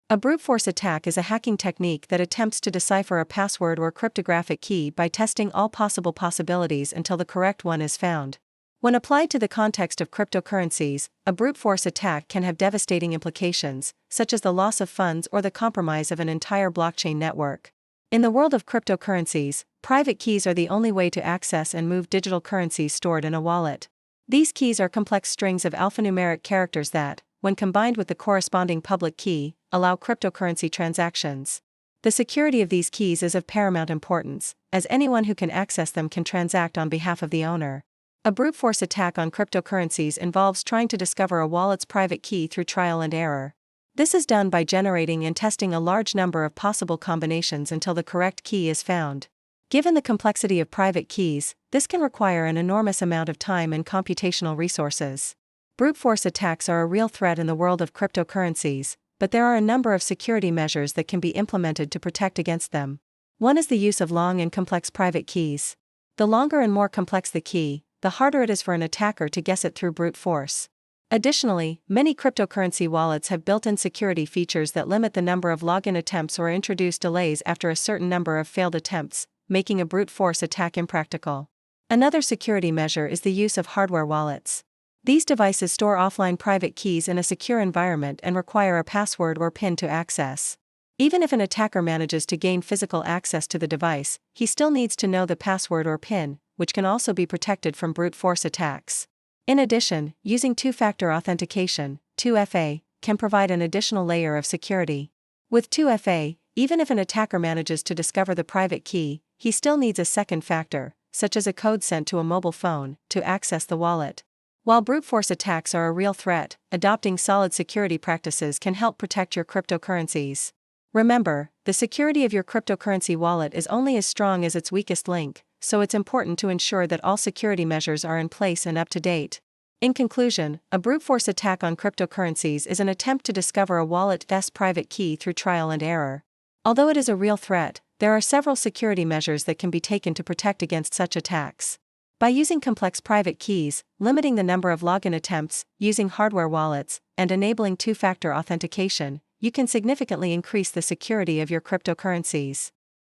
A brute force attack is a hacking technique that attempts to decipher a password or cryptographic key by testing all possible possibilities until the correct one is found. When applied to the context of cryptocurrencies, a brute force attack can have devastating implications, such as the loss of funds or the compromise of an entire blockchain network. In the world of cryptocurrencies, private keys are the only way to access and move digital currencies stored in a wallet. These keys are complex strings of alphanumeric characters that, when combined with the corresponding public key, allow cryptocurrency transactions. The security of these keys is of paramount importance, as anyone who can access them can transact on behalf of the owner. A brute force attack on cryptocurrencies involves trying to discover a wallet's private key through trial and error. This is done by generating and testing a large number of possible combinations until the correct key is found. Given the complexity of private keys, this can require an enormous amount of time and computational resources. Brute force attacks are a real threat in the world of cryptocurrencies, but there are a number of security measures that can be implemented to protect against them. One is the use of long and complex private keys. The longer and more complex the key, the harder it is for an attacker to guess it through brute force. Additionally, many cryptocurrency wallets have built-in security features that limit the number of login attempts or introduce delays after a certain number of failed attempts, making a brute force attack impractical. Another security measure is the use of hardware wallets. These devices store offline private keys in a secure environment and require a password or PIN to access. Even if an attacker manages to gain physical access to the device, he still needs to know the password or PIN, which can also be protected from brute force attacks. In addition, using two-factor authentication, 2FA, can provide an additional layer of security. With 2FA, even if an attacker manages to discover the private key, he still needs a second factor, such as a code sent to a mobile phone, to access the wallet. While brute force attacks are a real threat, adopting solid security practices can help protect your cryptocurrencies. Remember, the security of your cryptocurrency wallet is only as strong as its weakest link, so it's important to ensure that all security measures are in place and up to date. In conclusion, a brute force attack on cryptocurrencies is an attempt to discover a wallet's private key through trial and error. Although it is a real threat, there are several security measures that can be taken to protect against such attacks. By using complex private keys, limiting the number of login attempts, using hardware wallets, and enabling two-factor authentication, you can significantly increase the security of your cryptocurrencies.